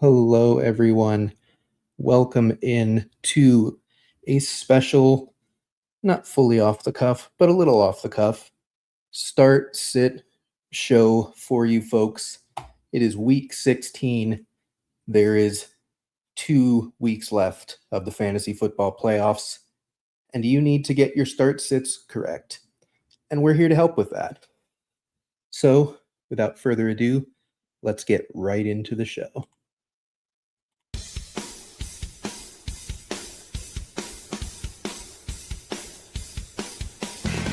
Hello, everyone. Welcome in to a special, not fully off the cuff, but a little off the cuff, start sit show for you folks. It is week 16. There is 2 weeks left of the fantasy football playoffs, and you need to get your start sits correct. And we're here to help with that. So, without further ado, let's get right into the show.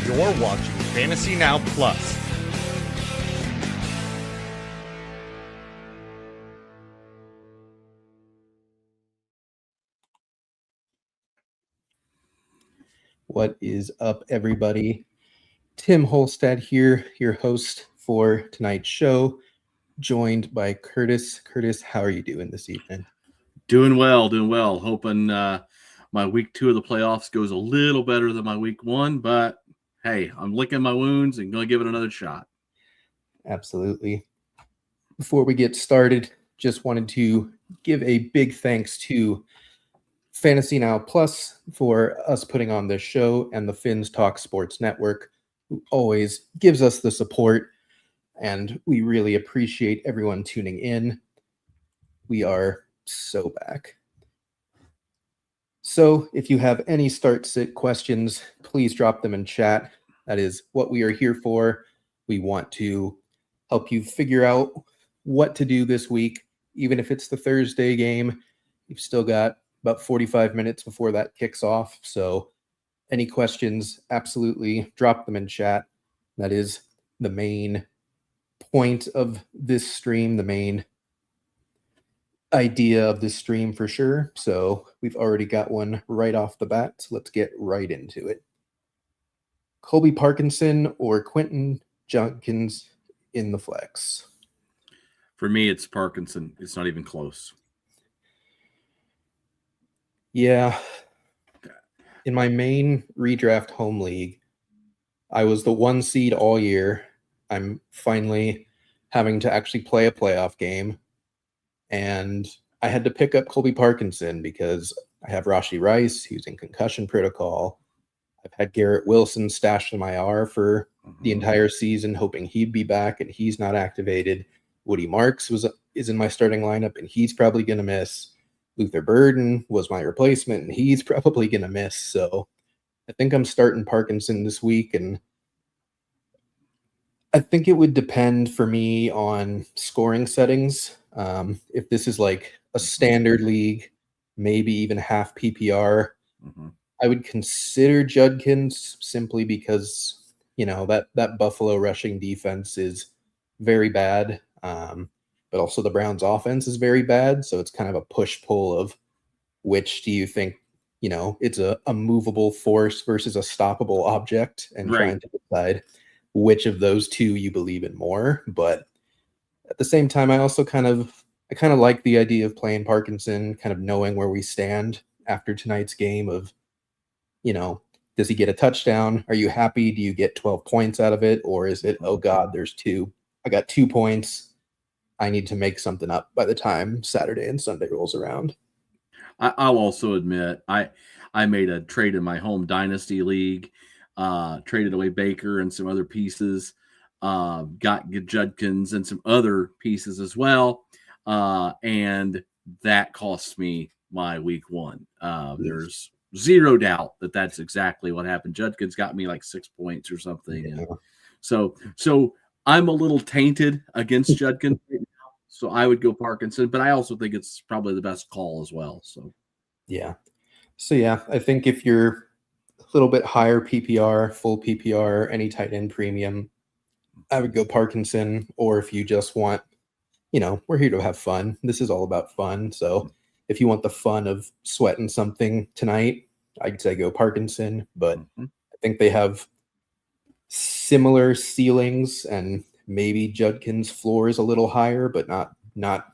You're watching Fantasy Now Plus. What is up, everybody? Tim Holstad here, your host for tonight's show, joined by Curtis. Curtis, how are you doing this evening? Doing well. Hoping my week 2 of the playoffs goes a little better than my week 1, but hey, I'm licking my wounds and going to give it another shot. Absolutely. Before we get started, just wanted to give a big thanks to Fantasy Now Plus for us putting on this show and the Finns Talk Sports Network, who always gives us the support, and we really appreciate everyone tuning in. We are so back. So if you have any start sit questions, please drop them in chat. That is what we are here for. We want to help you figure out what to do this week. Even if it's the Thursday game, you've still got about 45 minutes before that kicks off. So any questions, absolutely drop them in chat. That is the main point of this stream, the main idea of this stream for sure. So we've already got one right off the bat. So let's get right into it. Colby Parkinson or Quentin Junkins in the flex? For me, it's Parkinson. It's not even close. Yeah. In my main redraft home league, I was the 1 seed all year. I'm finally having to actually play a playoff game. And I had to pick up Colby Parkinson because I have Rashee Rice, who's in concussion protocol. I've had Garrett Wilson stashed in my IR for the entire season, hoping he'd be back, and he's not activated. Woody Marks is in my starting lineup, and he's probably going to miss. Luther Burden was my replacement, and he's probably going to miss. So I think I'm starting Parkinson this week, and I think it would depend for me on scoring settings. If this is like a standard league, maybe even half PPR, I would consider Judkins simply because, that Buffalo rushing defense is very bad. But also the Browns offense is very bad. So it's kind of a push-pull of which do you think, it's a movable force versus a stoppable object, and trying to decide which of those two you believe in more. But at the same time, I also kind of like the idea of playing Parkinson, kind of knowing where we stand after tonight's game of, does he get a touchdown? Are you happy? Do you get 12 points out of it? Or is it, oh God, there's 2. I got 2 points. I need to make something up by the time Saturday and Sunday rolls around. I'll also admit I made a trade in my home dynasty league, traded away Baker and some other pieces, got Judkins and some other pieces as well, and that cost me my week 1. There's zero doubt that that's exactly what happened. Judkins got me like 6 points or something. Yeah. And so I'm a little tainted against Judkins right now. So I would go Parkinson, but I also think it's probably the best call as well. So I think if you're a little bit higher PPR, full PPR, any tight end premium, I would go Parkinson. Or if you just want, we're here to have fun. This is all about fun. So if you want the fun of sweating something tonight, I'd say go Parkinson. But I think they have similar ceilings, and maybe Judkins' floor is a little higher, but not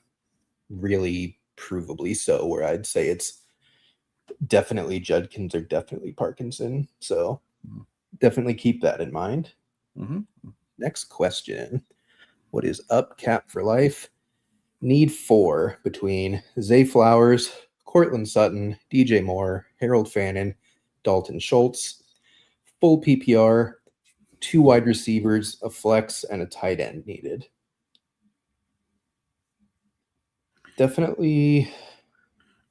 really provably so, where I'd say it's definitely Judkins or definitely Parkinson. So definitely keep that in mind. Next question. What is up, Cap for Life? Need 4 between Zay Flowers, Cortland Sutton, DJ Moore, Harold Fannin, Dalton Schultz. Full PPR, 2 wide receivers, a flex, and a tight end needed. Definitely.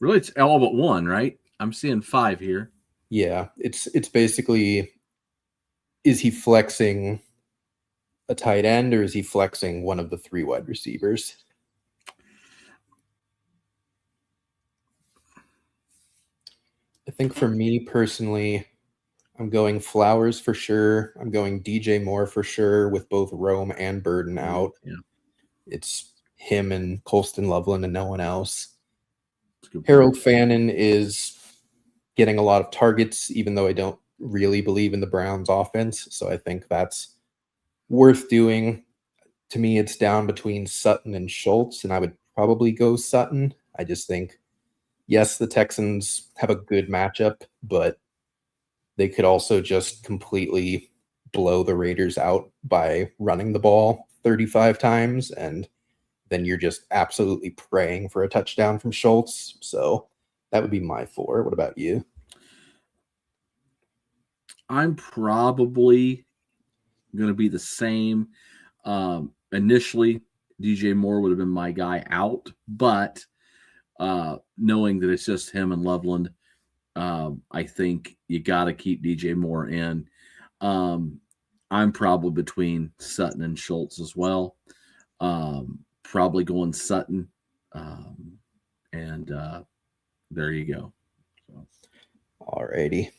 Really, it's all but one, right? I'm seeing 5 here. Yeah, it's basically, is he flexing a tight end or is he flexing one of the 3 wide receivers? I think for me personally, I'm going Flowers for sure. I'm going DJ Moore for sure with both Rome and Burden out. Yeah. It's him and Colston Loveland and no one else. Harold Fannin is getting a lot of targets, even though I don't really believe in the Browns offense. So I think that's worth doing. To me, it's down between Sutton and Schultz, and I would probably go Sutton. I just think, yes, the Texans have a good matchup, but they could also just completely blow the Raiders out by running the ball 35 times, and then you're just absolutely praying for a touchdown from Schultz. So that would be my 4. What about you? I'm probably going to be the same. Initially, DJ Moore would have been my guy out, but knowing that it's just him and Loveland, I think you got to keep DJ Moore in. I'm probably between Sutton and Schultz as well. Probably going Sutton. And there you go. So. Alrighty.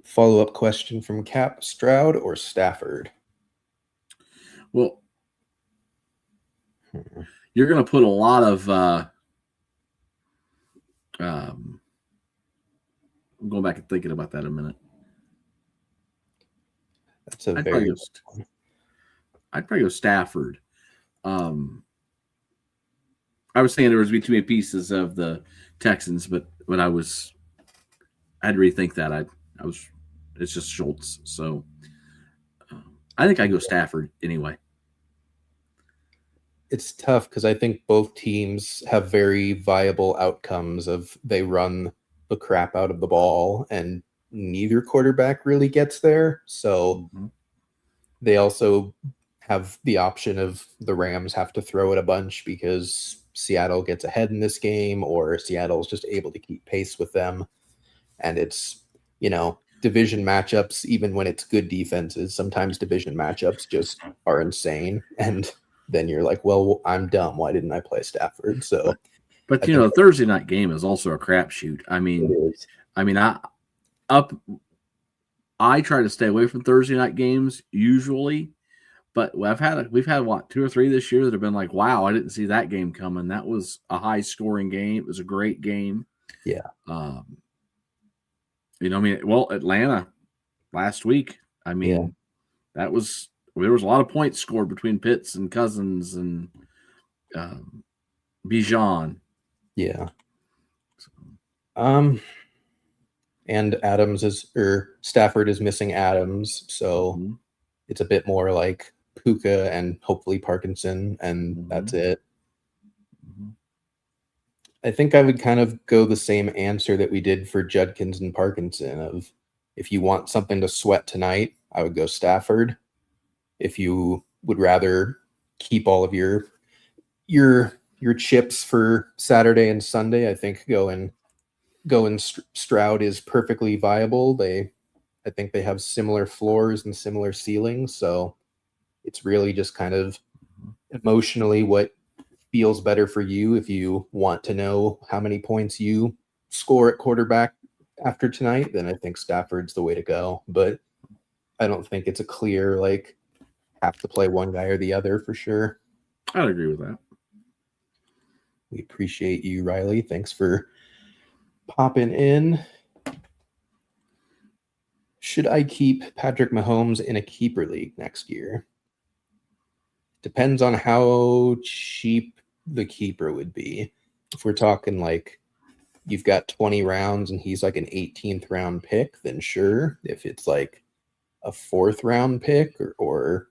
Follow-up question from Cap: Stroud or Stafford? Well, you're going to put a lot of I'm going back and thinking about that in a minute. That's a very I'd probably go Stafford. I was saying there was be too many pieces of the Texans, but when I had to rethink that. It's just Schultz. So I think I go Stafford anyway. It's tough because I think both teams have very viable outcomes of they run the crap out of the ball and neither quarterback really gets there. So they also have the option of the Rams have to throw it a bunch because Seattle gets ahead in this game or Seattle's just able to keep pace with them. And it's, division matchups, even when it's good defenses, sometimes division matchups just are insane. And then you're like, well, I'm dumb. Why didn't I play Stafford? So, but the Thursday night game is also a crapshoot. I try to stay away from Thursday night games usually, but we've had 2 or 3 this year that have been like, wow, I didn't see that game coming. That was a high scoring game. It was a great game. Yeah. Atlanta last week. There was a lot of points scored between Pitts and Cousins and Bijan. Yeah. And Stafford is missing Adams, so it's a bit more like Puka and hopefully Parkinson, and that's it. I think I would kind of go the same answer that we did for Judkins and Parkinson of if you want something to sweat tonight, I would go Stafford. If you would rather keep all of your chips for Saturday and Sunday, I think going Stroud is perfectly viable. I think they have similar floors and similar ceilings, so it's really just kind of emotionally what feels better for you. If you want to know how many points you score at quarterback after tonight, then I think Stafford's the way to go. But I don't think it's a clear, have to play one guy or the other for sure. I'd agree with that. We appreciate you, Riley. Thanks for popping in. Should I keep Patrick Mahomes in a keeper league next year? Depends on how cheap the keeper would be. If we're talking you've got 20 rounds and he's like an 18th round pick, then sure. If it's like a 4th round pick or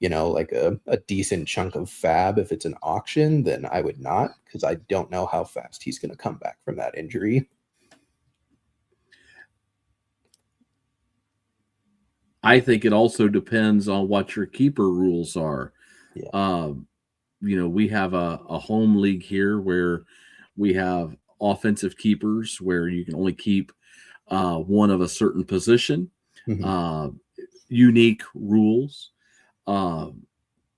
like a decent chunk of fab if it's an auction, then I would not, because I don't know how fast he's going to come back from that injury. I think it also depends on what your keeper rules are. Yeah. We have a home league here where we have offensive keepers where you can only keep one of a certain position. Mm-hmm. Unique rules.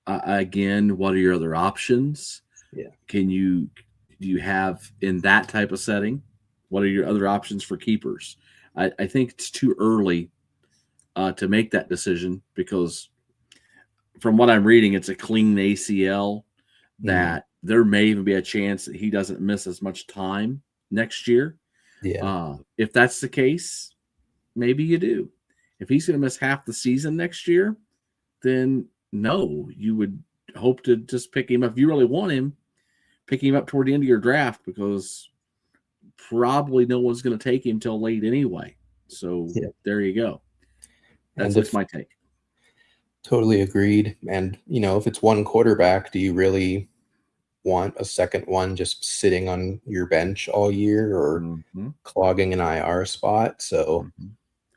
Again, what are your other options? Yeah. Do you have in that type of setting? What are your other options for keepers? I think it's too early to make that decision because from what I'm reading, it's a clean ACL that there may even be a chance that he doesn't miss as much time next year. Yeah. If that's the case, maybe you do. If he's going to miss half the season next year, then no, you would hope to just pick him up. If you really want him, pick him up toward the end of your draft because probably no one's going to take him till late anyway. So there you go. That's just my take. Totally agreed. And, if it's one quarterback, do you really want a second one just sitting on your bench all year or clogging an IR spot? So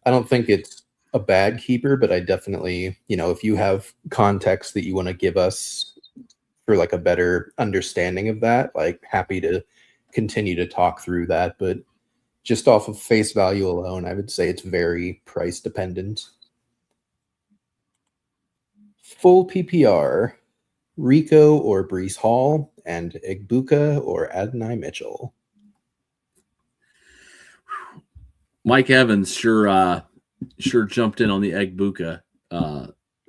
I don't think it's a bad keeper, but I definitely, if you have context that you want to give us for like a better understanding of that, like happy to continue to talk through that. But just off of face value alone, I would say it's very price dependent. Full PPR, Rico or Breece Hall, and Igbuka or Adonai Mitchell. Mike Evans sure jumped in on the Igbuka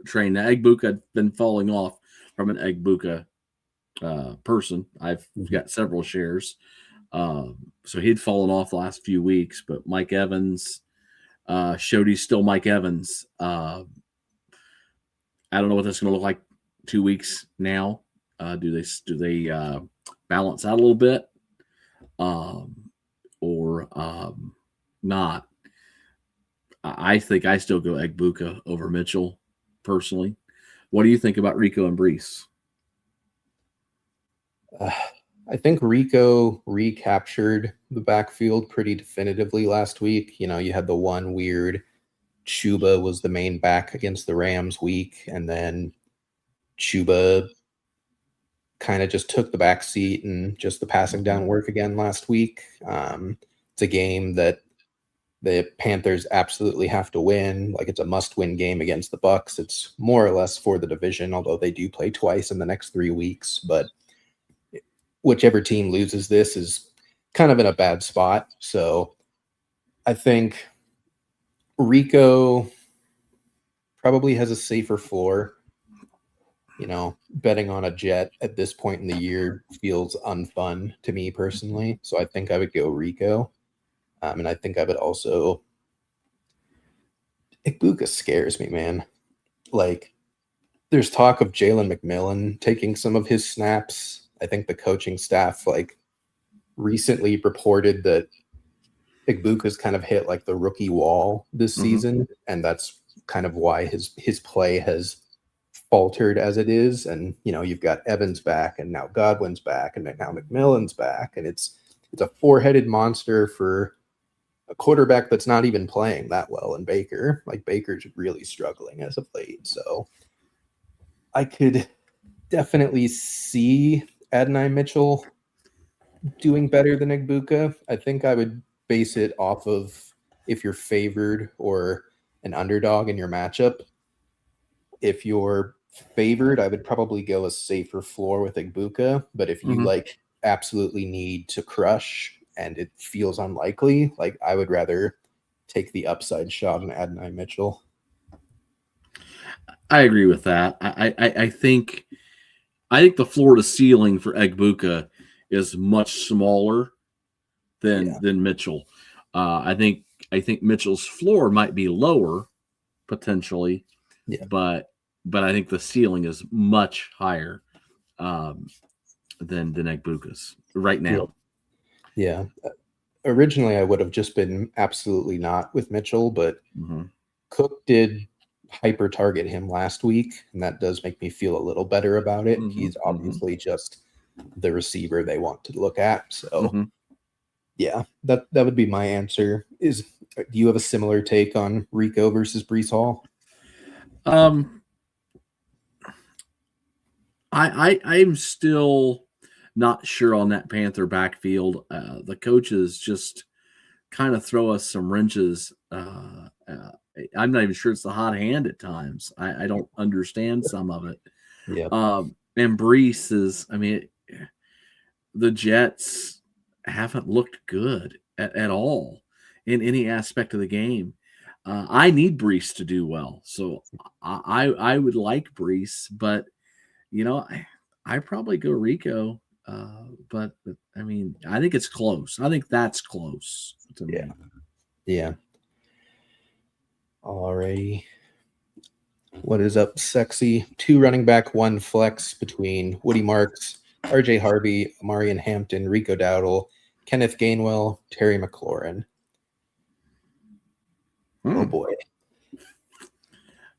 train. Now, Igbuka had been falling off from an Igbuka person. I've got several shares. So he'd fallen off the last few weeks, but Mike Evans showed he's still Mike Evans. I don't know what that's going to look like 2 weeks now. Do they balance out a little bit, or not? I think I still go Igbuka over Mitchell personally. What do you think about Rico and Breece? I think Rico recaptured the backfield pretty definitively last week. You had the one weird Chuba was the main back against the Rams week, and then Chuba kind of just took the back seat and just the passing down work again last week. It's a game that the Panthers absolutely have to win. Like, it's a must-win game against the Bucs. It's more or less for the division, although they do play twice in the next 3 weeks. But whichever team loses this is kind of in a bad spot. So I think Rico probably has a safer floor. Betting on a Jet at this point in the year feels unfun to me personally. So I think I would go Rico. And I think I would also Igbuka scares me, man. Like, there's talk of Jalen McMillan taking some of his snaps. I think the coaching staff recently reported that Igbuka's kind of hit like the rookie wall this season, and that's kind of why his play has faltered as it is. And you've got Evans back, and now Godwin's back, and now McMillan's back, and it's a four-headed monster for a quarterback that's not even playing that well in Baker. Like, Baker's really struggling as of late. So I could definitely see Adonai Mitchell doing better than Igbuka. I think I would base it off of if you're favored or an underdog in your matchup. If you're favored, I would probably go a safer floor with Igbuka. But if you absolutely need to crush and it feels unlikely, I would rather take the upside shot on Adonai Mitchell. I agree with that. I think the floor to ceiling for Igbuka is much smaller than Mitchell. I think Mitchell's floor might be lower potentially, but I think the ceiling is much higher than Igbuka's right now. Yeah. Originally, I would have just been absolutely not with Mitchell, but Cook did hyper target him last week, and that does make me feel a little better about it. He's obviously just the receiver they want to look at. So yeah, that would be my answer. Do you have a similar take on Rico versus Breece Hall? I'm still not sure on that Panther backfield. The coaches just kind of throw us some wrenches. I'm not even sure it's the hot hand at times. I don't understand some of it. Yeah. And Breece is, the Jets haven't looked good at all in any aspect of the game. I need Breece to do well. So I would like Breece, but I probably go Rico. But I think it's close. I think that's close to me. Yeah. Alrighty. What is up, sexy? 2 running back, 1 flex between Woody Marks, RJ Harvey, Amarian Hampton, Rico Dowdle, Kenneth Gainwell, Terry McLaurin. Oh boy.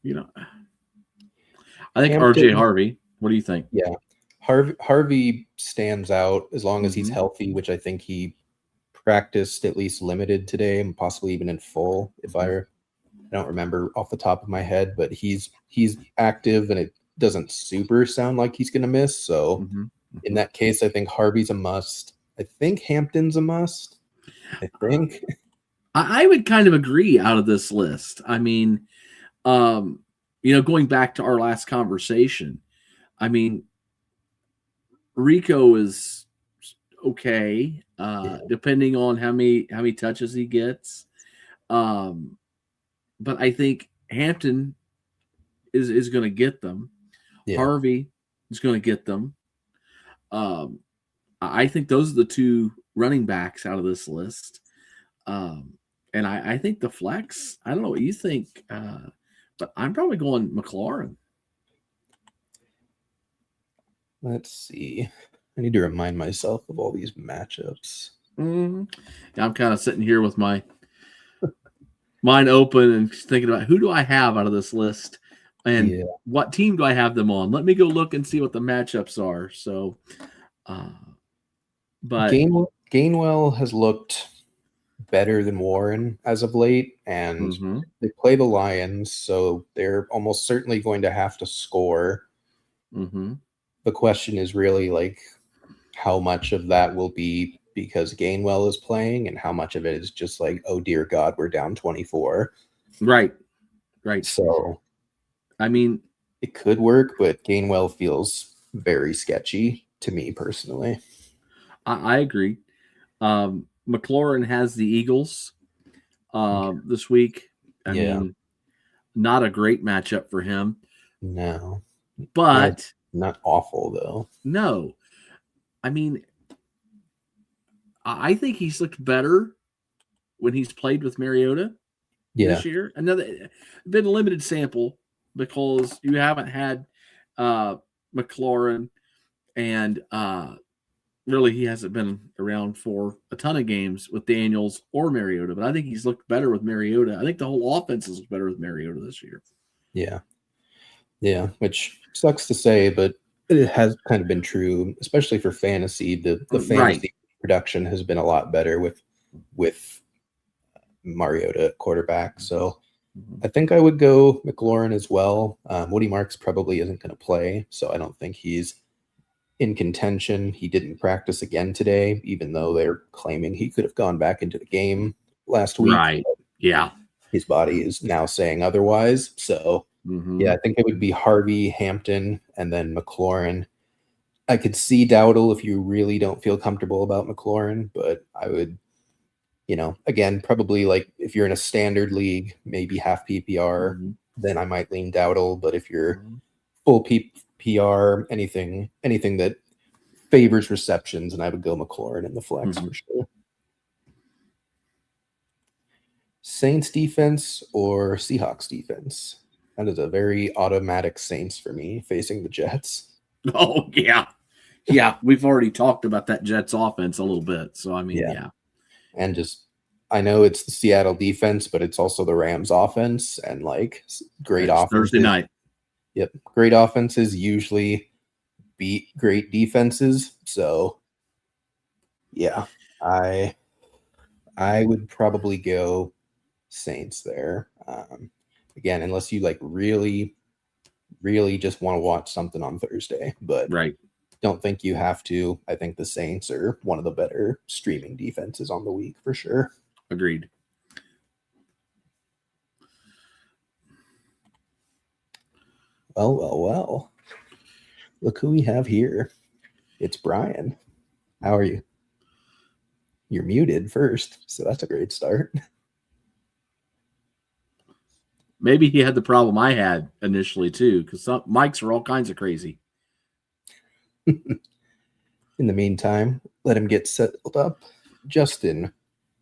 I think Hampton, RJ Harvey. What do you think? Yeah. Harvey stands out as long as he's healthy, which I think he practiced at least limited today and possibly even in full, if I don't remember off the top of my head, but he's active and it doesn't super sound like he's going to miss. So in that case, I think Harvey's a must. I think Hampton's a must. I would kind of agree out of this list. Going back to our last conversation, Rico is okay, depending on how many touches he gets. But I think Hampton is going to get them. Yeah. Harvey is going to get them. I think those are the 2 running backs out of this list. And I think the flex, I don't know what you think, but I'm probably going McLaurin. Let's see. I need to remind myself of all these matchups. I'm kind of sitting here with my mind open and thinking about who do I have out of this list and what team do I have them on. Let me go look and see what the matchups are. So, but Gainwell has looked better than Warren as of late, and they play the Lions, so they're almost certainly going to have to score. The question is really like how much of that will be because Gainwell is playing and how much of it is just like, oh dear God, we're down 24. Right. So, it could work, but Gainwell feels very sketchy to me personally. I agree. McLaurin has the Eagles this week. I mean, not a great matchup for him. No. But not awful though. No. I think he's looked better when he's played with Mariota this year. Another been a limited sample because you haven't had McLaurin and really he hasn't been around for a ton of games with Daniels or Mariota, but I think he's looked better with Mariota. I think the whole offense has looked better with Mariota this year. Yeah, which sucks to say, but it has kind of been true, especially for fantasy. The fantasy production has been a lot better with Mariota at quarterback. So I think I would go McLaurin as well. Woody Marks probably isn't going to play, so I don't think he's in contention. He didn't practice again today, even though they're claiming he could have gone back into the game last week. Right. Yeah. His body is now saying otherwise. So I think it would be Harvey, Hampton, and then McLaurin. I could see Dowdle if you really don't feel comfortable about McLaurin, but I would, again, probably like if you're in a standard league, maybe half PPR, then I might lean Dowdle. But if you're full PPR, anything that favors receptions, and I would go McLaurin in the flex for sure. Saints defense or Seahawks defense? That is a very automatic Saints for me facing the Jets. Oh, yeah. Yeah, we've already talked about that Jets offense a little bit. So, yeah. And just, I know it's the Seattle defense, but it's also the Rams offense, and like great It's offenses. Thursday night. Yep, great offenses usually beat great defenses. So, yeah, I would probably go Saints there. Again, unless you like really, really just want to watch something on Thursday, but Right. don't think you have to. I think the Saints are one of the better streaming defenses on the week for sure. Agreed. Well. Look who we have here. It's Brian. How are you? You're muted first, so that's a great start. Maybe he had the problem I had initially too, because some mics are all kinds of crazy. In the meantime, let him get settled up. Justin,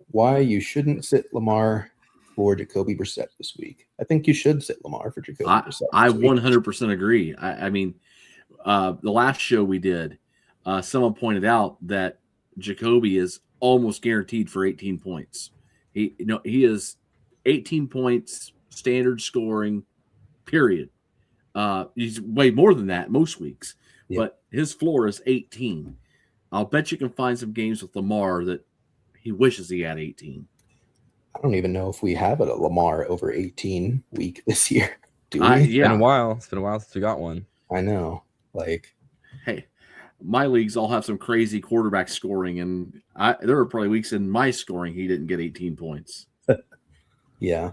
why you shouldn't sit Lamar for Jacoby Brissett this week? I think you should sit Lamar for Jacoby Brissett. I 100% agree. I mean, the last show we did, someone pointed out that Jacoby is almost guaranteed for 18 points. He is 18 points standard scoring, period. He's way more than that most weeks, but his floor is 18. I'll bet you can find some games with Lamar that he wishes he had 18. I don't even know if we have a Lamar over 18 week this year. Do we? Yeah. It's been a while. It's been a while since we got one. I know. Like, hey, my leagues all have some crazy quarterback scoring, and there were probably weeks in my scoring he didn't get 18 points. Yeah,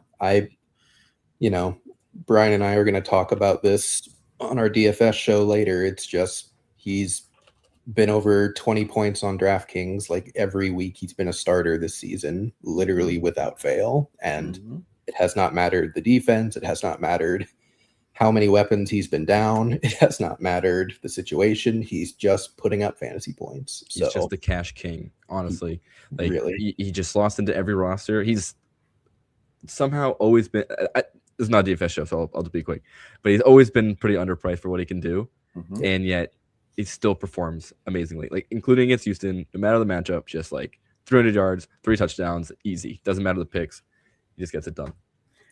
Brian and I are going to talk about this on our DFS show later. It's just he's been over 20 points on DraftKings like every week. He's been a starter this season, literally without fail, and it has not mattered the defense. It has not mattered how many weapons he's been down. It has not mattered the situation. He's just putting up fantasy points. He's just the cash king, honestly. Like, really, he just lost into every roster. He's somehow always been. This is not a DFS show, so I'll just be quick. But he's always been pretty underpriced for what he can do, and yet he still performs amazingly. Like, including against Houston, no matter the matchup, just like 300 yards, 3 touchdowns, easy. Doesn't matter the picks. He just gets it done.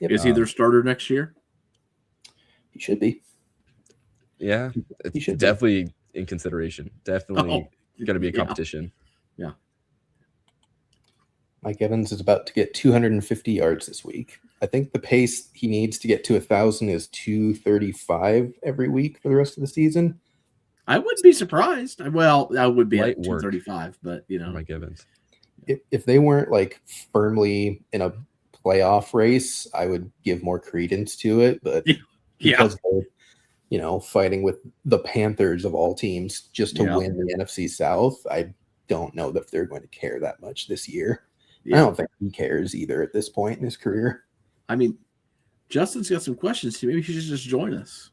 Yep. Is he their starter next year? He should be. Yeah, he should definitely in consideration. Definitely going to be a competition. Yeah. Mike Evans is about to get 250 yards this week. I think the pace he needs to get to 1,000 is 235 every week for the rest of the season. I wouldn't be surprised. Well, I would be Light at 235, but Mike Evans. If they weren't like firmly in a playoff race, I would give more credence to it. But because they're, fighting with the Panthers of all teams just to win the NFC South, I don't know that they're going to care that much this year. I don't think he cares either at this point in his career. I mean, Justin's got some questions too. Maybe he should just join us.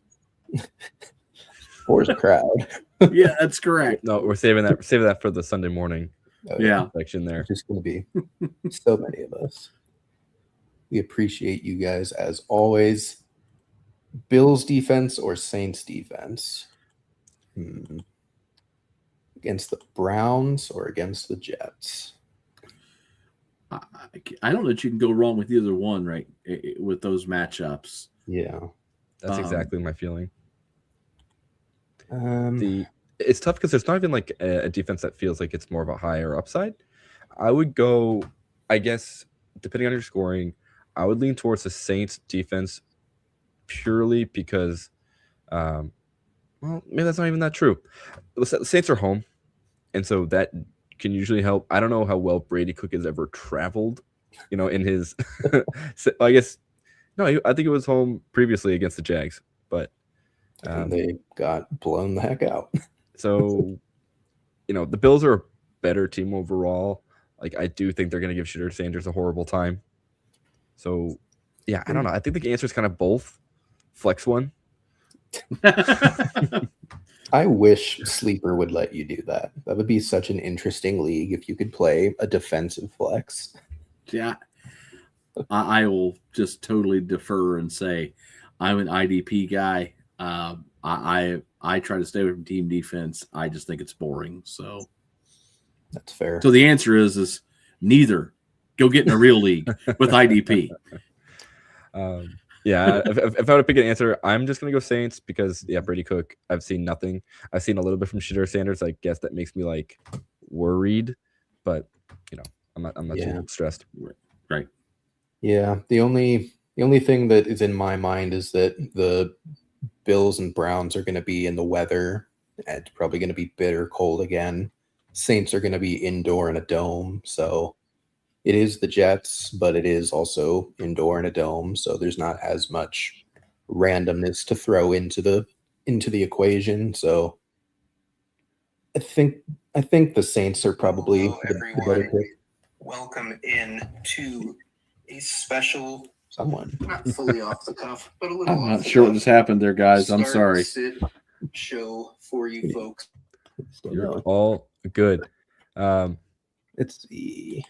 For the crowd. Yeah, that's correct. No, we're saving that for the Sunday morning. Section there. There's just going to be so many of us. We appreciate you guys as always. Bills defense or Saints defense? Against the Browns or against the Jets? I don't know that you can go wrong with either one, right? With those matchups. Yeah. That's exactly my feeling. It's tough because there's not even like a defense that feels like it's more of a higher upside. I would go, I guess, depending on your scoring, I would lean towards the Saints defense purely because, well, maybe that's not even that true. The Saints are home, and so that can usually help. I don't know how well Brady Cook has ever traveled, in his. I guess no, I think it was home previously against the Jags, but they got blown the heck out. So, the Bills are a better team overall. Like, I do think they're going to give Shedeur Sanders a horrible time. So, yeah, I don't know. I think the answer is kind of both. Flex one. I wish Sleeper would let you do that. That would be such an interesting league if you could play a defensive flex. Yeah. I will just totally defer and say I'm an IDP guy. I try to stay away from team defense. I just think it's boring. So that's fair. So the answer is neither. Go get in a real league with IDP. Yeah, if I were to pick an answer, I'm just gonna go Saints because Brady Cook. I've seen nothing. I've seen a little bit from Shedeur Sanders. I guess that makes me like worried, but I'm not too stressed. Right. Yeah. The only thing that is in my mind is that the Bills and Browns are going to be in the weather. It's probably going to be bitter cold again. Saints are going to be indoor in a dome, so it is the Jets, but it is also indoor in a dome, so there's not as much randomness to throw into the equation. So I think the Saints are probably the better pick. Welcome in to a special, Someone. not fully off the cuff, but a little. I'm not sure what just happened there, guys. I'm sorry. Show for you folks. You're all good. It's the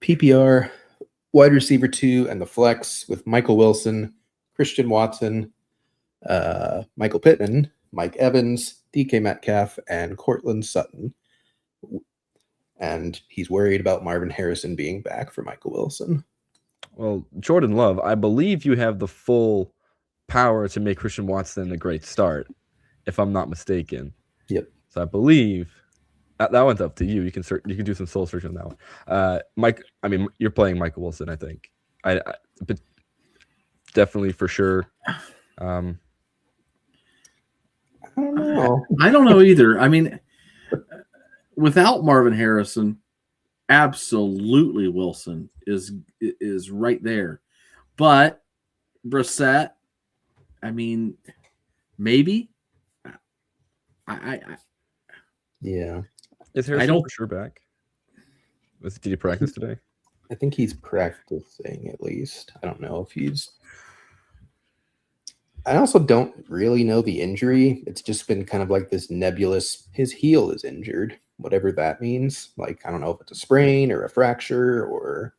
PPR wide receiver 2 and the flex with Michael Wilson, Christian Watson, Michael Pittman, Mike Evans, DK Metcalf, and Cortland Sutton. And he's worried about Marvin Harrison being back for Michael Wilson. Well, Jordan Love, I believe you have the full power to make Christian Watson a great start, if I'm not mistaken. Yep. So I believe that one's up to you. You can do some soul searching on that one. You're playing Michael Wilson, I think. But definitely for sure. I don't know. I don't know either. I mean, without Marvin Harrison, absolutely Wilson is right there. But Brissett, I mean, maybe. Yeah. Is Harrison for sure back? Did he practice today? I think he's practicing at least. I don't know if he's. I also don't really know the injury. It's just been kind of like this nebulous. His heel is injured, whatever that means. Like, I don't know if it's a sprain or a fracture or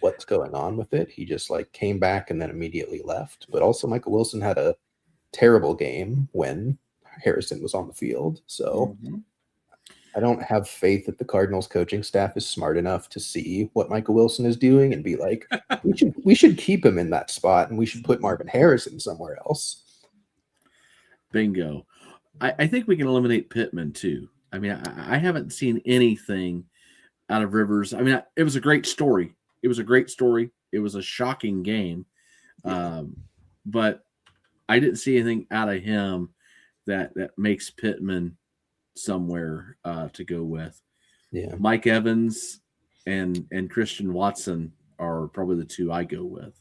what's going on with it. He just like came back and then immediately left. But also Michael Wilson had a terrible game when Harrison was on the field. So I don't have faith that the Cardinals coaching staff is smart enough to see what Michael Wilson is doing and be like, we should keep him in that spot and we should put Marvin Harrison somewhere else. Bingo. I think we can eliminate Pittman too. I mean, I haven't seen anything out of Rivers. I mean, it was a great story. It was a shocking game. But I didn't see anything out of him that makes Pittman somewhere to go with. Yeah. Mike Evans and Christian Watson are probably the two I go with.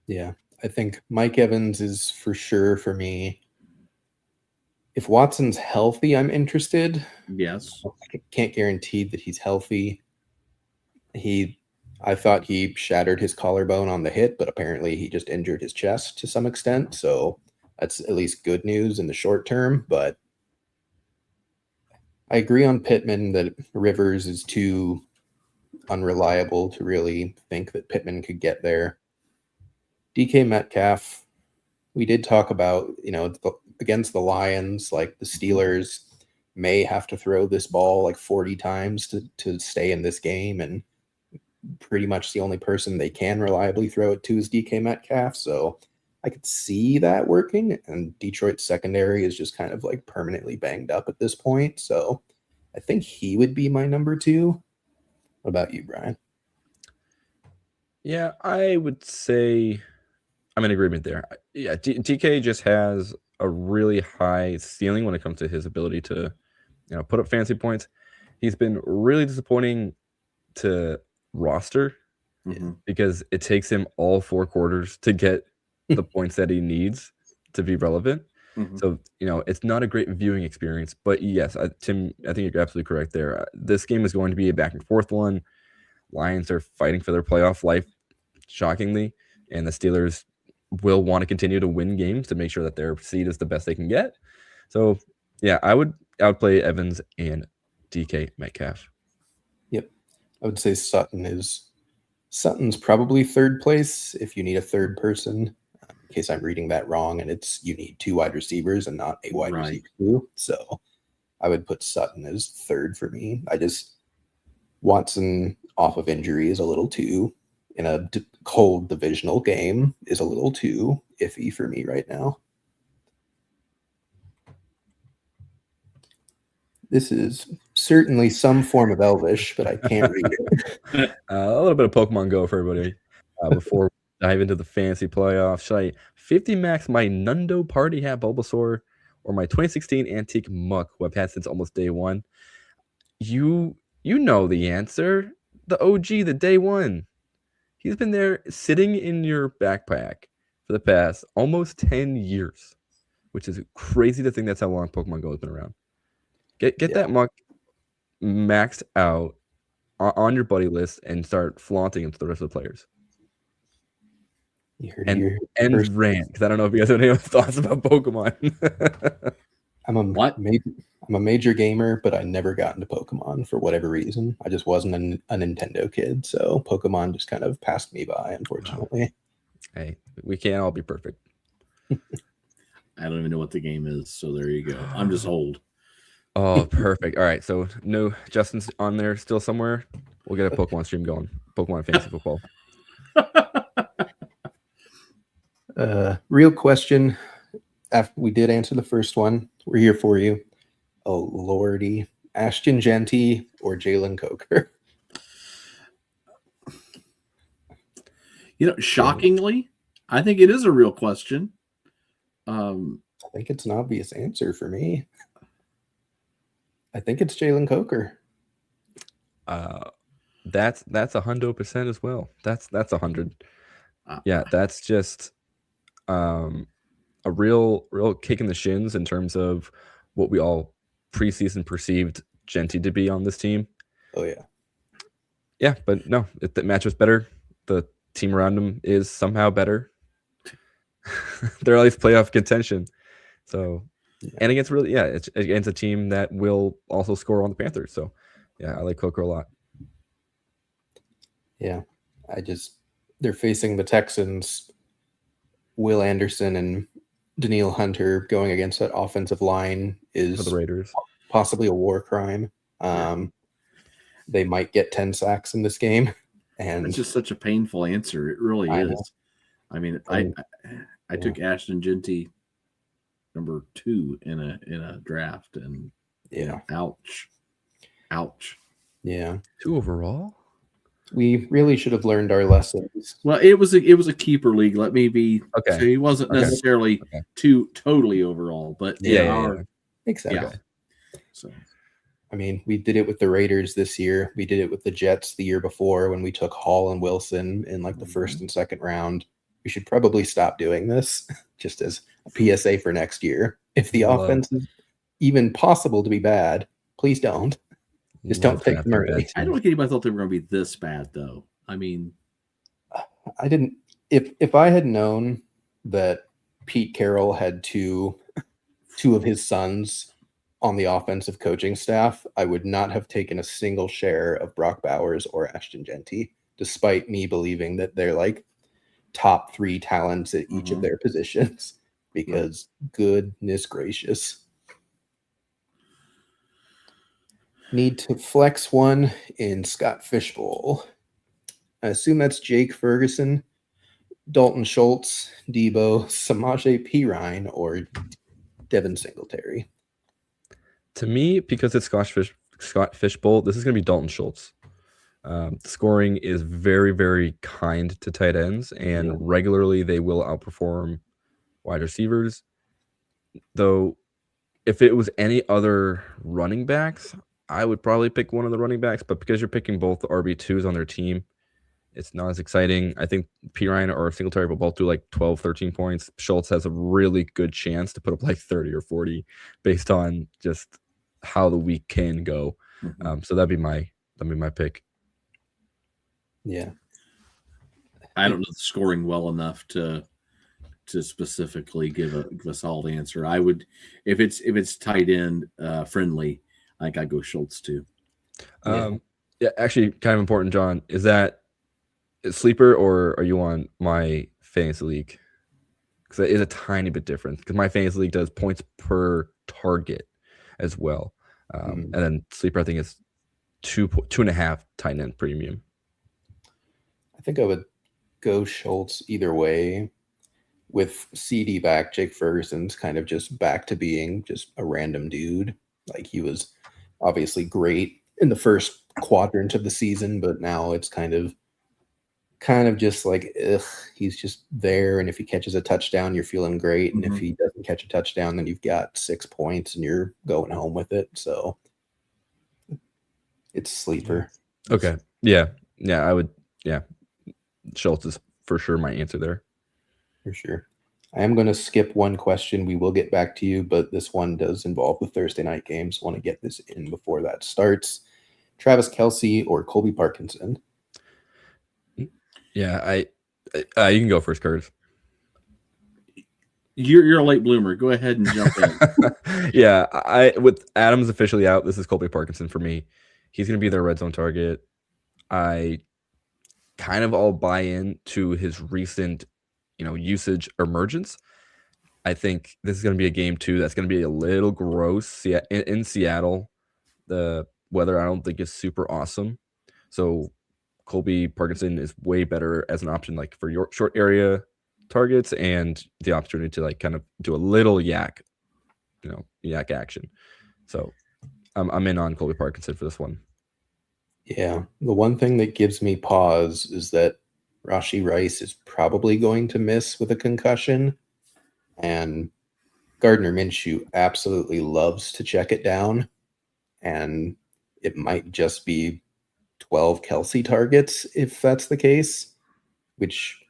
Yeah. I think Mike Evans is for sure for me. If Watson's healthy, I'm interested. Yes. I can't guarantee that he's healthy. I thought he shattered his collarbone on the hit, but apparently he just injured his chest to some extent. So that's at least good news in the short term. But I agree on Pittman that Rivers is too unreliable to really think that Pittman could get there. DK Metcalf, we did talk about, against the Lions, like the Steelers may have to throw this ball like 40 times to stay in this game. And pretty much the only person they can reliably throw it to is DK Metcalf. So I could see that working. And Detroit's secondary is just kind of like permanently banged up at this point. So I think he would be my number 2. What about you, Brian? Yeah, I would say I'm in agreement there. Yeah, DK just has a really high ceiling when it comes to his ability to, put up fancy points. He's been really disappointing to roster because it takes him all 4 quarters to get the points that he needs to be relevant. So, it's not a great viewing experience. But yes, Tim, I think you're absolutely correct there. This game is going to be a back and forth one. Lions are fighting for their playoff life, shockingly, and the Steelers will want to continue to win games to make sure that their seed is the best they can get. So, yeah, I would play Evans and DK Metcalf. Yep. I would say Sutton's probably third place if you need a third person, in case I'm reading that wrong, and you need 2 wide receivers and not a wide receiver too. So I would put Sutton as third for me. Watson off of injury is a little too, in a cold divisional game, is a little too iffy for me right now. This is certainly some form of Elvish, but I can't read it. A little bit of Pokemon Go for everybody before we dive into the fantasy playoffs. Should I 50 max my Nundo Party Hat Bulbasaur or my 2016 Antique Muck, who I've had since almost day one? You know the answer. The OG, the day one. He's been there sitting in your backpack for the past almost 10 years, which is crazy to think that's how long Pokemon Go has been around. Get that Muck maxed out on your buddy list and start flaunting it to the rest of the players. And rant, because I don't know if you guys have any other thoughts about Pokemon. I'm a major gamer, but I never got into Pokemon for whatever reason. I just wasn't a Nintendo kid, so Pokemon just kind of passed me by, unfortunately. Hey, we can't all be perfect. I don't even know what the game is, so there you go. I'm just old. Oh, perfect. All right, so no, Justin's on there still somewhere. We'll get a Pokemon stream going. Pokemon Fantasy Football. Real question. After we did answer the first one, we're here for you. Oh, lordy. Ashton Genty or Jalen Coker? Shockingly, I think it is a real question. I think it's an obvious answer for me. I think it's Jalen Coker. That's 100% as well. That's 100. Yeah, that's just a real kick in the shins in terms of what we all preseason perceived Genty to be on this team. Oh yeah. Yeah, but no, the matchup's better. The team around him is somehow better. They're at least playoff contention. So, yeah. And it's against a team that will also score on the Panthers. So, yeah, I like Coker a lot. Yeah, they're facing the Texans. Will Anderson and Daniil Hunter going against that offensive line is for the Raiders possibly a war crime. They might get 10 sacks in this game, and it's just such a painful answer. It really is. I mean, I took Ashton Genty number 2 in a draft, and ouch. Yeah, 2 overall. We really should have learned our lessons. Well, it was a keeper league. Let me be okay. So he wasn't necessarily too totally overall, but exactly. Yeah. So, I mean, we did it with the Raiders this year. We did it with the Jets the year before when we took Hall and Wilson in like the first and second round. We should probably stop doing this, just as a PSA for next year. If the offense is even possible to be bad, please don't. Just don't take them early. I don't think anybody thought they were going to be this bad, though. I mean, I didn't. If I had known that Pete Carroll had two of his sons on the offensive coaching staff, I would not have taken a single share of Brock Bowers or Ashton Genty, despite me believing that they're like top 3 talents at each of their positions. Because goodness gracious. Need to flex one in Scott Fishbowl. I assume that's Jake Ferguson, Dalton Schultz, Debo, Samaje Perine, or Devin Singletary. To me, because it's Scott Fishbowl, this is going to be Dalton Schultz. The scoring is very, very kind to tight ends, and regularly they will outperform wide receivers. Though, if it was any other running backs, I would probably pick one of the running backs, but because you're picking both the RB2s on their team, it's not as exciting. I think Perine or Singletary will both do like 12, 13 points. Schultz has a really good chance to put up like 30 or 40 based on just how the week can go. So that'd be my pick. Yeah. I don't know the scoring well enough to specifically give a solid answer. I would, if it's tight end friendly, I think I'd go Schultz too. Yeah, actually, kind of important, John. Is that a sleeper or are you on my fantasy league? Because that is a tiny bit different. Because my fantasy league does points per target as well, and then sleeper I think is 2.5 tight end premium. I think I would go Schultz either way. With CD back, Jake Ferguson's kind of just back to being just a random dude. Like, he was obviously great in the first quadrant of the season, but now it's kind of just like, ugh, he's just there. And if he catches a touchdown, you're feeling great. And if he doesn't catch a touchdown, then you've got 6 points and you're going home with it. So it's sleeper. Okay. Yeah. I would. Yeah. Schultz is for sure my answer there. For sure. I am going to skip one question. We will get back to you, but this one does involve the Thursday night games. I want to get this in before that starts. Travis Kelce or Colby Parkinson? Yeah, you can go first, Curtis. You're a late bloomer. Go ahead and jump in. Yeah, with Adams officially out, this is Colby Parkinson for me. He's going to be their red zone target. I kind of all buy in to his recent usage emergence. I think this is going to be a game too that's going to be a little gross in Seattle. The weather I don't think is super awesome, so Colby Parkinson is way better as an option, like for your short area targets and the opportunity to like kind of do a little yak action. So I'm in on Colby Parkinson for this one. Yeah, the one thing that gives me pause is that Rashee Rice is probably going to miss with a concussion, and Gardner Minshew absolutely loves to check it down, and it might just be 12 Kelce targets if that's the case, which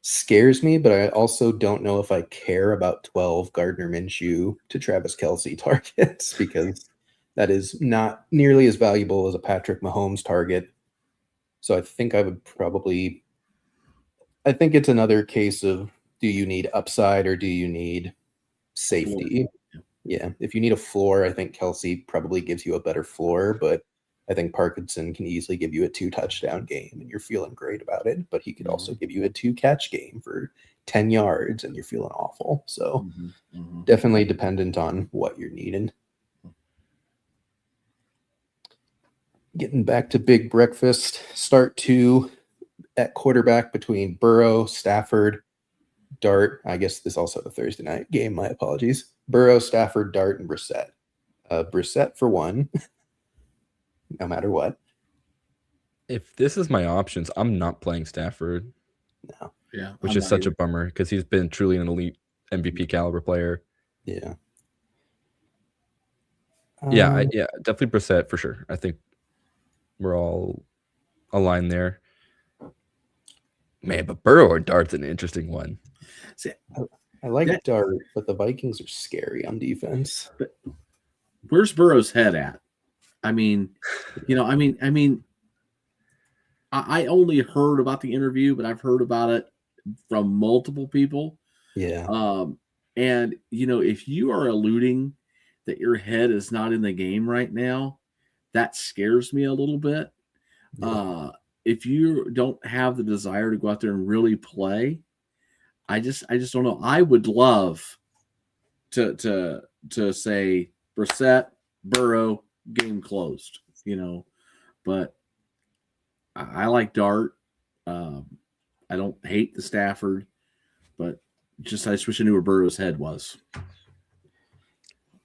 scares me, but I also don't know if I care about 12 Gardner Minshew to Travis Kelce targets, because that is not nearly as valuable as a Patrick Mahomes target. So I think I think it's another case of, do you need upside or do you need safety? Yeah. If you need a floor, I think Kelce probably gives you a better floor, but I think Parkinson can easily give you a 2-touchdown game and you're feeling great about it. But he could also give you a 2-catch game for 10 yards and you're feeling awful. So definitely dependent on what you're needing. Getting back to big breakfast, start 2 at quarterback between Burrow, Stafford, Dart. I guess this is also a Thursday night game. My apologies. Burrow, Stafford, Dart, and Brissett. Brissett for 1, no matter what. If this is my options, I'm not playing Stafford. No. Yeah. Which is such a bummer because he's been truly an elite MVP caliber player. Yeah. Yeah, definitely Brissett for sure. I think we're all aligned there. Man, but Burrow or Dart's an interesting one. See, I like Dart, but the Vikings are scary on defense. But where's Burrow's head at? I mean, I only heard about the interview, but I've heard about it from multiple people. Yeah. And if you are alluding that your head is not in the game right now, that scares me a little bit. Yeah. If you don't have the desire to go out there and really play, I just don't know. I would love to say Brissett, Burrow, game closed, but I like Dart. I don't hate the Stafford, but I just wish I knew where Burrow's head was.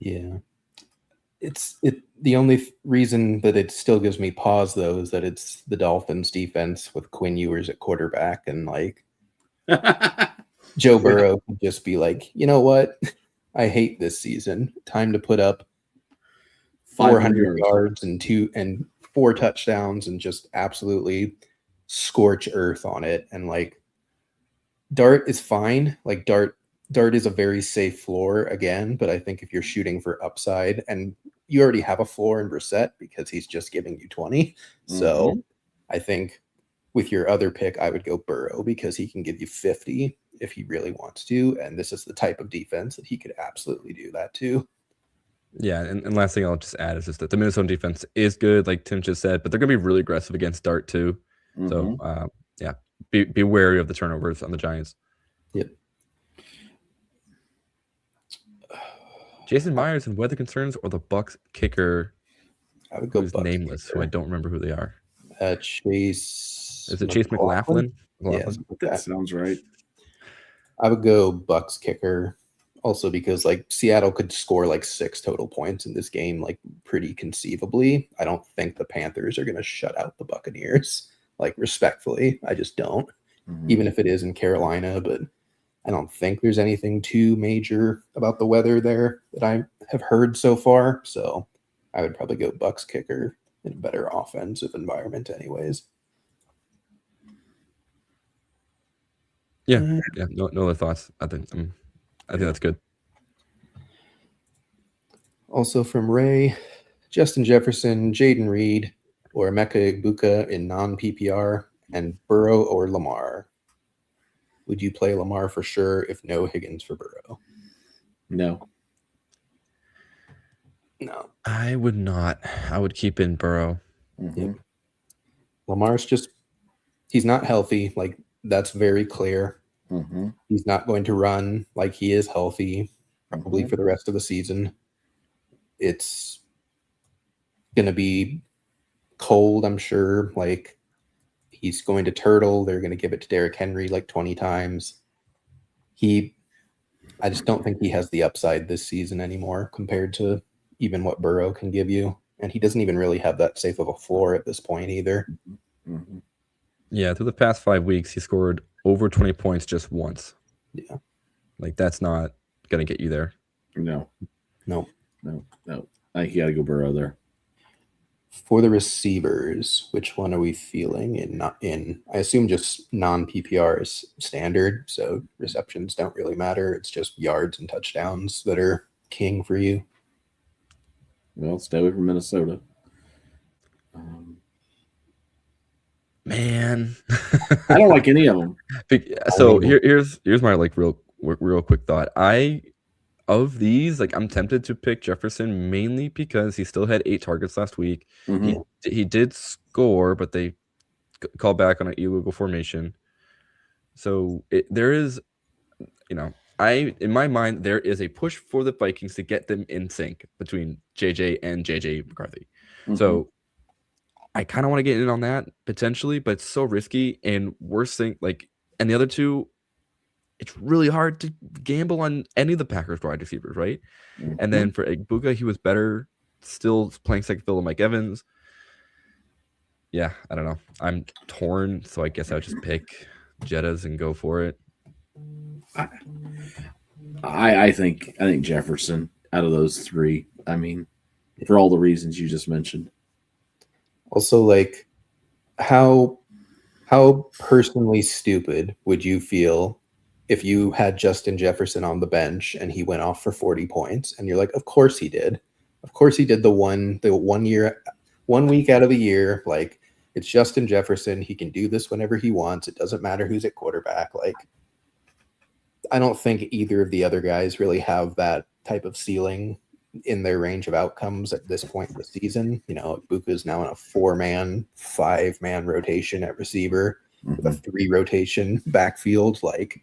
Yeah. The only reason that it still gives me pause, though, is that it's the Dolphins defense with Quinn Ewers at quarterback, and like Joe Burrow could just be like, you know what? I hate this season. Time to put up 400 yards and 4 touchdowns and just absolutely scorch earth on it. And like Dart is fine. Like Dart is a very safe floor again, but I think if you're shooting for upside, and you already have a floor in Brissett because he's just giving you 20. So I think with your other pick, I would go Burrow because he can give you 50 if he really wants to. And this is the type of defense that he could absolutely do that to. Yeah, and last thing I'll just add is just that the Minnesota defense is good, like Tim just said, but they're going to be really aggressive against Dart too. So, be wary of the turnovers on the Giants. Yep. Jason Myers and weather concerns or the Bucs kicker? I would go who's Bucks nameless, kicker. who I don't remember who they are. Chase. Is it Chase McLaughlin? Yeah, something like That that. sounds right. I would go Bucks kicker, also because like Seattle could score like 6 total points in this game, like pretty conceivably. I don't think the Panthers are going to shut out the Buccaneers. Like respectfully, I just don't. Even if it is in Carolina, but I don't think there's anything too major about the weather there that I have heard so far. So I would probably go Bucks kicker in a better offensive environment, anyways. Yeah, yeah. No other thoughts. I think that's good. Also from Ray, Justin Jefferson, Jaden Reed, or Emeka Egbuka in non-PPR, and Burrow or Lamar. Would you play Lamar for sure if no Higgins for Burrow? No. No. I would not. I would keep in Burrow. Yep. Lamar's just, he's not healthy. Like, that's very clear. He's not going to run like he is healthy, probably for the rest of the season. It's going to be cold, I'm sure. Like, he's going to turtle. They're going to give it to Derrick Henry like 20 times. I just don't think he has the upside this season anymore compared to even what Burrow can give you. And he doesn't even really have that safe of a floor at this point either. Yeah, through the past 5 weeks, he scored over 20 points just once. Yeah. Like, that's not going to get you there. No. No. I think you got to go Burrow there. For the receivers, which one are we feeling I assume just non-PPR is standard, so receptions don't really matter. It's just yards and touchdowns that are king for you. Well, stay away from Minnesota. Man, I don't like any of them. So here's my like real quick thought. Of these, like, I'm tempted to pick Jefferson mainly because he still had 8 targets last week. He did score, but they called back on an illegal formation. So there is, in my mind, there is a push for the Vikings to get them in sync between JJ and JJ McCarthy. So I kind of want to get in on that potentially, but it's so risky. And worst thing, like, and the other two, it's really hard to gamble on any of the Packers wide receivers, right? And then for Egbuka, he was better, still playing second fiddle to Mike Evans. Yeah, I don't know. I'm torn, so I guess I would just pick Jettas and go for it. I think Jefferson out of those 3. I mean, for all the reasons you just mentioned. Also, like, how personally stupid would you feel if you had Justin Jefferson on the bench and he went off for 40 points and you're like, of course he did. Of course he did the 1 week out of the year. Like, it's Justin Jefferson. He can do this whenever he wants. It doesn't matter who's at quarterback. Like, I don't think either of the other guys really have that type of ceiling in their range of outcomes at this point in the season. Buka is now in a 4-man, 5-man rotation at receiver with a 3-rotation backfield. Like,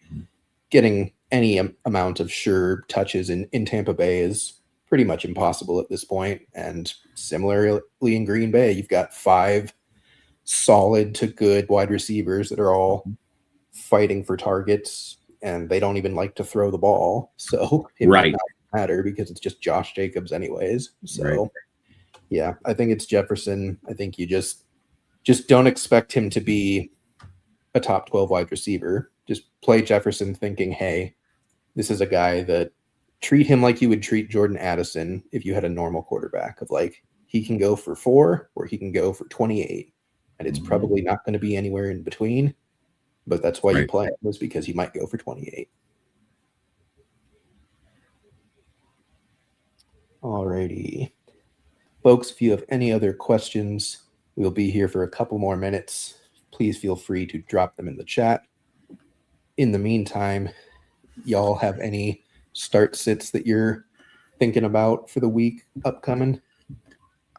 getting any amount of sure touches in Tampa Bay is pretty much impossible at this point. And similarly in Green Bay, you've got 5 solid to good wide receivers that are all fighting for targets, and they don't even like to throw the ball. So it might not matter because it's just Josh Jacobs anyways. So yeah, I think it's Jefferson. I think you just don't expect him to be a top 12 wide receiver. Just play Jefferson thinking, hey, this is a guy that treat him like you would treat Jordan Addison if you had a normal quarterback, of like, he can go for 4 or he can go for 28. And it's probably not going to be anywhere in between, but that's why you play him, is because he might go for 28. Alrighty. Folks, if you have any other questions, we'll be here for a couple more minutes. Please feel free to drop them in the chat. In the meantime, y'all have any start sits that you're thinking about for the week upcoming?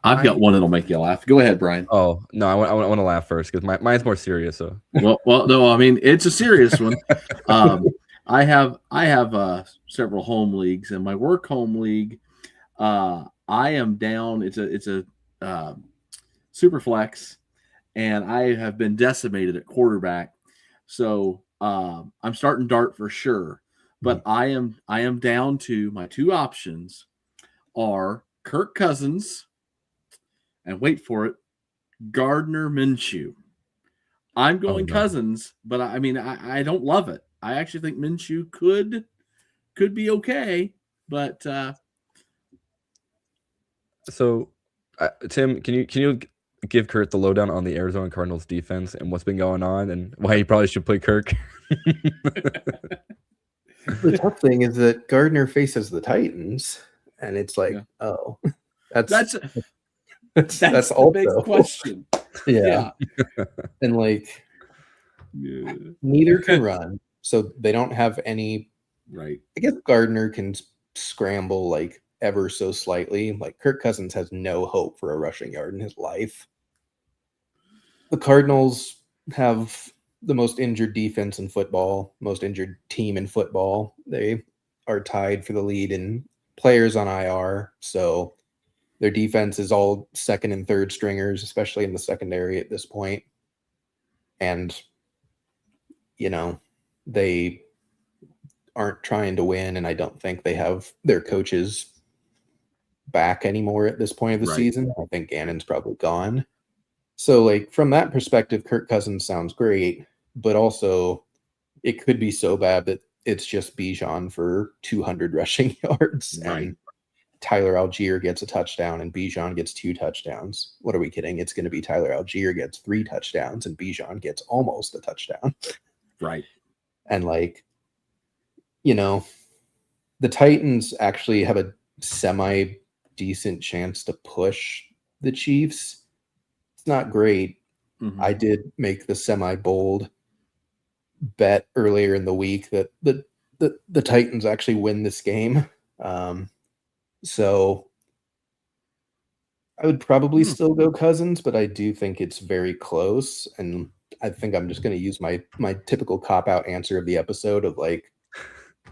I've got one that'll make you laugh. Go ahead, Brian. Oh, no, I want to laugh first because mine's more serious. So well, no, I mean, it's a serious one. I have several home leagues, and my work home league, I am down. It's a super flex, and I have been decimated at quarterback. So I'm starting Dart for sure. But I am down to my two options are Kirk Cousins and wait for it, Gardner Minshew. I'm going Cousins, but I mean I don't love it. I actually think Minshew could be okay, but So, Tim, can you give Kurt the lowdown on the Arizona Cardinals defense and what's been going on and why he probably should play Kirk? The tough thing is that Gardner faces the Titans, and it's like, oh, that's the also big question. Yeah. And like neither can run, so they don't have any. Right. I guess Gardner can scramble like ever so slightly. Like Kirk Cousins has no hope for a rushing yard in his life. The Cardinals have the most injured defense in football, most injured team in football. They are tied for the lead in players on IR, so their defense is all second and third stringers, especially in the secondary at this point. And, they aren't trying to win, and I don't think they have their coaches back anymore at this point of the season. I think Gannon's probably gone. So, like, from that perspective, Kirk Cousins sounds great, but also it could be so bad that it's just Bijan for 200 rushing yards and Tyler Algier gets a touchdown and Bijan gets 2 touchdowns. What are we kidding? It's going to be Tyler Algier gets 3 touchdowns and Bijan gets almost a touchdown. Right. And like, the Titans actually have a semi decent chance to push the Chiefs. It's not great. Mm-hmm. I did make the semi bold bet earlier in the week that the Titans actually win this game. So I would probably still go Cousins, but I do think it's very close. And I think I'm just going to use my typical cop-out answer of the episode of like,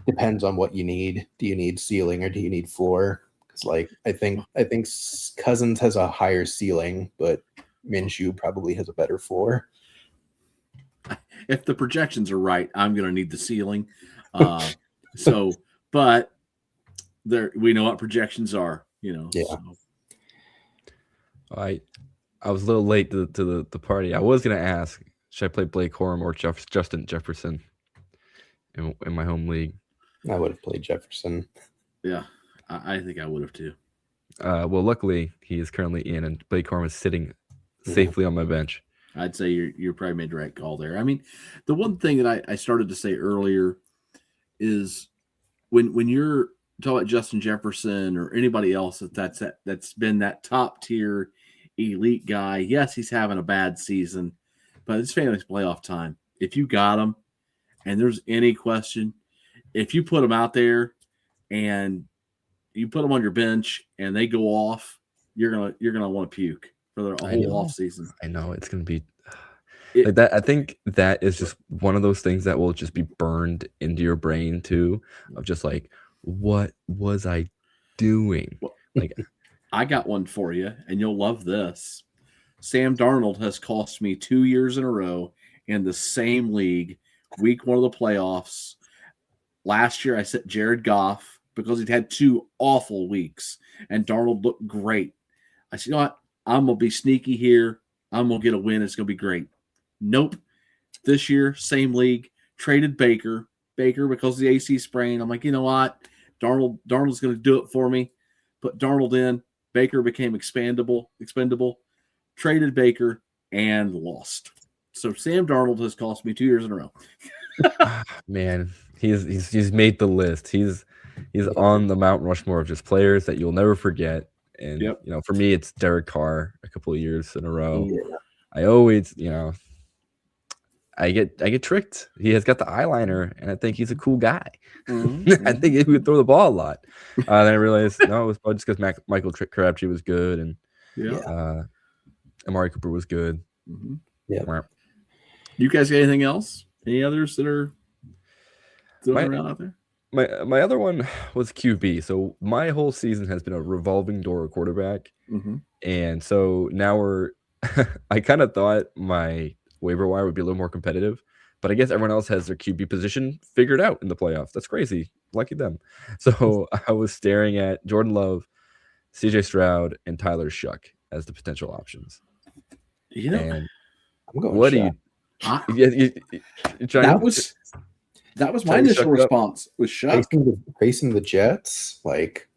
depends on what you need. Do you need ceiling or do you need floor? Because like, I think Cousins has a higher ceiling, but Minshew probably has a better floor. If the projections are right, I'm going to need the ceiling. But there, we know what projections are, Yeah. So. I was a little late to the party. I was going to ask, should I play Blake Corum or Justin Jefferson in my home league? I would have played Jefferson. Yeah, I think I would have too. Well, luckily he is currently in, and Blake Corum is sitting safely on my bench. I'd say you're probably made the right call there. I mean, the one thing that I started to say earlier is when you're talking about Justin Jefferson or anybody else that's been that top tier elite guy. Yes, he's having a bad season, but it's fantasy playoff time. If you got him, and there's any question, if you put him out there and you put them on your bench and they go off, you're gonna want to puke for the whole off season. I know it's gonna be like that. I think that is just one of those things that will just be burned into your brain too, of just like, what was I doing? Like, I got one for you, and you'll love this. Sam Darnold has cost me 2 years in a row in the same league. Week 1 of the playoffs. Last year, I set Jared Goff because he'd had 2 awful weeks, and Darnold looked great. I said, you know what? I'm going to be sneaky here. I'm going to get a win. It's going to be great. Nope. This year, same league, traded Baker because of the AC sprain. I'm like, you know what? Darnold's going to do it for me. Put Darnold in. Baker became expendable. Traded Baker and lost. So Sam Darnold has cost me 2 years in a row. Man, he's made the list. He's on the Mount Rushmore of just players that you'll never forget. And for me, it's Derek Carr a couple of years in a row. Yeah. I always, I get tricked. He has got the eyeliner, and I think he's a cool guy. Mm-hmm. I think he would throw the ball a lot. Then I realized no, it was probably just because Michael Crabtree was good, and Amari Cooper was good. Mm-hmm. Yeah. You guys got anything else? Any others that are throwing around out there? my other one was QB. So my whole season has been a revolving door quarterback, and so now we're. I kind of thought my waiver wire would be a little more competitive, but I guess everyone else has their QB position figured out in the playoffs. That's crazy. Lucky them. So I was staring at Jordan Love, CJ Stroud, and Tyler Shuck as the potential options. You know, And I'm going. what do Shuck. you? You're trying That was my Trying to initial shuck it up. response was Shuck. Facing the Jets, like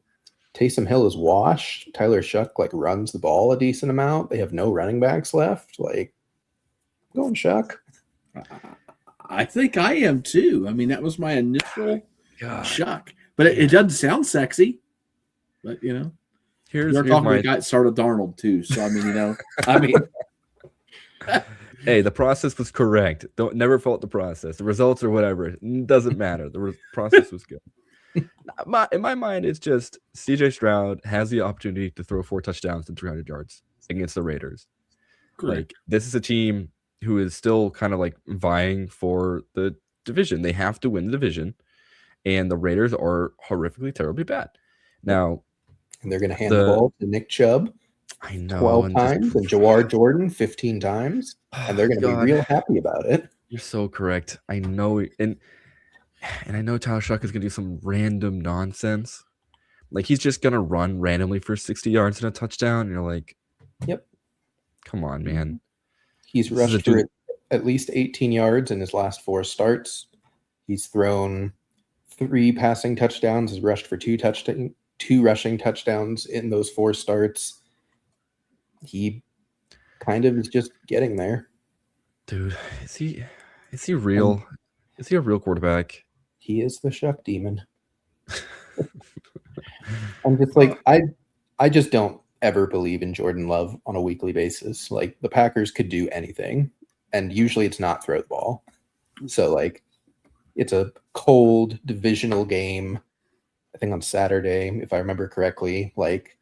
Taysom Hill is washed. Tyler Shuck like runs the ball a decent amount. They have no running backs left. Like, I'm going Shuck. I think I am too. I mean, that was my initial God. Shuck, but it doesn't sound sexy. But you know, Here's you're talking my about guy that started Darnold too. So I mean, you know, I mean, hey, the process was correct. Don't never fault the process. The results or whatever, it doesn't matter. The process was good. In my mind, it's just CJ Stroud has the opportunity to throw 4 touchdowns and 300 yards against the Raiders. correct. Like, this is a team who is still kind of like vying for the division. They have to win the division, and the Raiders are horrifically terribly bad. Now, And they're going to hand the ball to Nick Chubb I know 12 times and Jawar Jordan 15 times, and they're going to be real happy about it. You're so correct. I know, and I know Tyler Shuck is going to do some random nonsense. Like, he's just going to run randomly for 60 yards and a touchdown. And you're like, yep. Come on, man. He's rushed for at least 18 yards in his last 4 starts. He's thrown 3 passing touchdowns, has rushed for 2 rushing touchdowns in those 4 starts. He kind of is just getting there. Dude, is he real? Is he a real quarterback? He is the Shuck demon. I'm just like, I just don't ever believe in Jordan Love on a weekly basis. Like, the Packers could do anything, and usually it's not throw the ball. So, like, it's a cold divisional game, I think on Saturday, if I remember correctly. Like,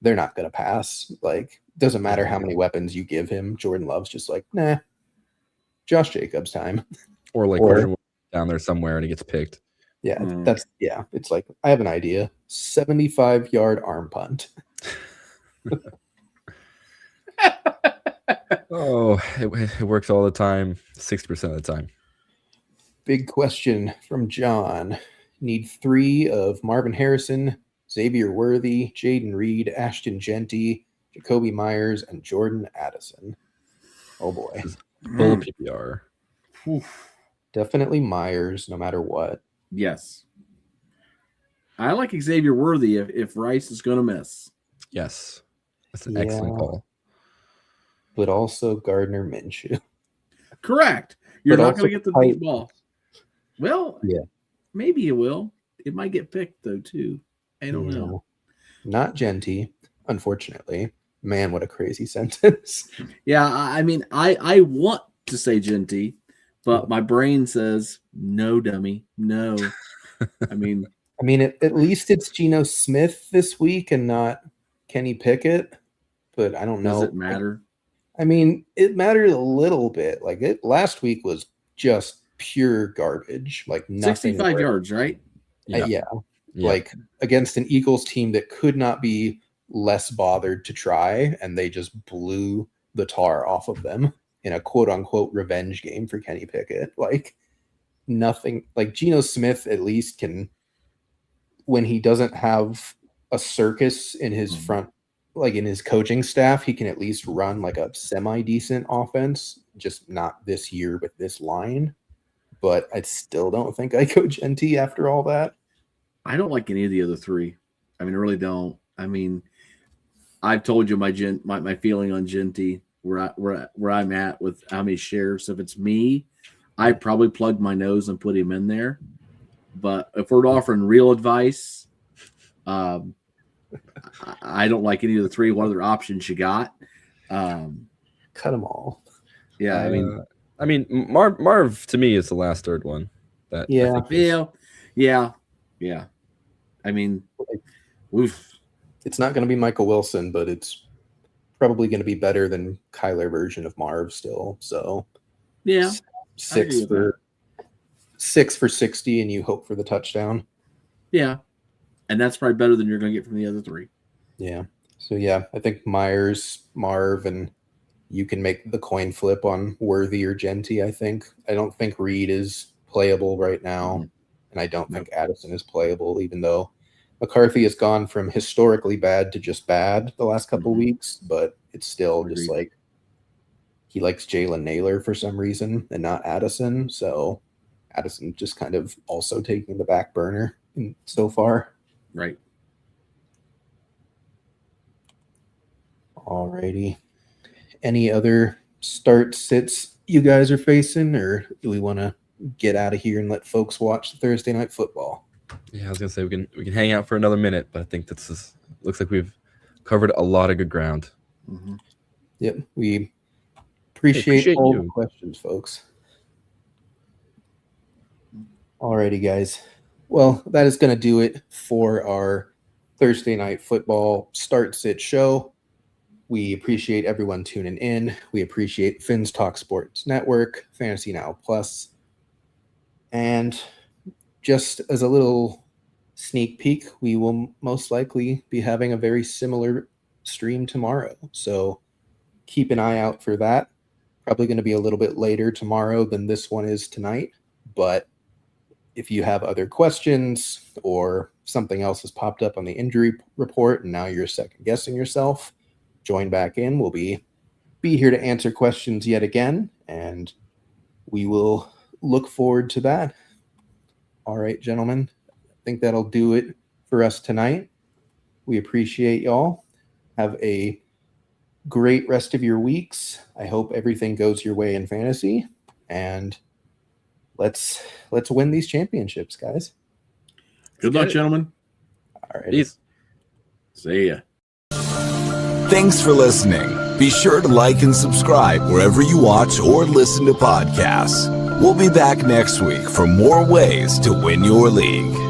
they're not going to pass. Like, doesn't matter how many weapons you give him. Jordan Love's just like, nah, Josh Jacobs time. Or down there somewhere and he gets picked. Yeah, it's like, I have an idea. 75-yard arm punt. Oh, it works all the time, 60% of the time. Big question from John. Need 3 of Marvin Harrison, Xavier Worthy, Jaden Reed, Ashton Genty, Jacoby Myers, and Jordan Addison. Oh boy. Full PPR. Definitely Myers, no matter what. Yes. I like Xavier Worthy if Rice is going to miss. Yes. That's an excellent call. But also Gardner Minshew. Correct. You're not going to get the deep ball. Well, yeah, maybe you will. It might get picked, though, too. I don't know. Not Genty, unfortunately. Man, what a crazy sentence. Yeah, I mean, I want to say Genty, but my brain says, no, dummy. No. I mean, at least it's Geno Smith this week and not Kenny Pickett. But I don't know. Does it matter? I mean, it mattered a little bit. Like, last week was just pure garbage. Like, nothing. 65 yards, right? Yeah. Like, against an Eagles team that could not be less bothered to try, and they just blew the tar off of them in a quote-unquote revenge game for Kenny Pickett. Like, nothing. Like, Geno Smith at least can, when he doesn't have a circus in his front, like in his coaching staff, he can at least run like a semi-decent offense, just not this year with this line. But I still don't think I go Genty after all that. I don't like any of the other 3. I mean, I really don't. I mean, I've told you my feeling on Genty, where I'm at with how many shares. If it's me, I probably plug my nose and put him in there. But if we're offering real advice, I don't like any of the 3. What other options you got? Cut them all. Yeah, I mean, Marv to me is the last third one. Yeah. I mean, it's not going to be Michael Wilson, but it's probably going to be better than Kyler version of Marv still. So yeah, 6 for 6 for 60 and you hope for the touchdown. Yeah. And that's probably better than you're going to get from the other 3. Yeah. So, yeah, I think Myers, Marv, and you can make the coin flip on Worthy or Genty, I think. I don't think Reed is playable right now, and I don't think Addison is playable, even though McCarthy has gone from historically bad to just bad the last couple weeks, but it's still just like he likes Jalen Naylor for some reason and not Addison, so Addison just kind of also taking the back burner so far. Right. Alrighty. Any other start sits you guys are facing, or do we want to get out of here and let folks watch the Thursday night football? Yeah, I was gonna say we can hang out for another minute, but I think looks like we've covered a lot of good ground. Yep, we appreciate all the questions, folks. Alrighty, guys. Well, that is going to do it for our Thursday night football start sit show. We appreciate everyone tuning in. We appreciate Finn's Talk Sports Network, Fantasy Now Plus. And just as a little sneak peek, we will most likely be having a very similar stream tomorrow. So keep an eye out for that. Probably going to be a little bit later tomorrow than this one is tonight. But if you have other questions or something else has popped up on the injury report and now you're second guessing yourself, join back in. We'll be here to answer questions yet again, and we will look forward to that. All right, gentlemen, I think that'll do it for us tonight. We appreciate y'all. Have a great rest of your weeks. I hope everything goes your way in fantasy, and let's win these championships, guys. Good luck, gentlemen. All right. Peace. See ya. Thanks for listening. Be sure to like and subscribe wherever you watch or listen to podcasts. We'll be back next week for more ways to win your league.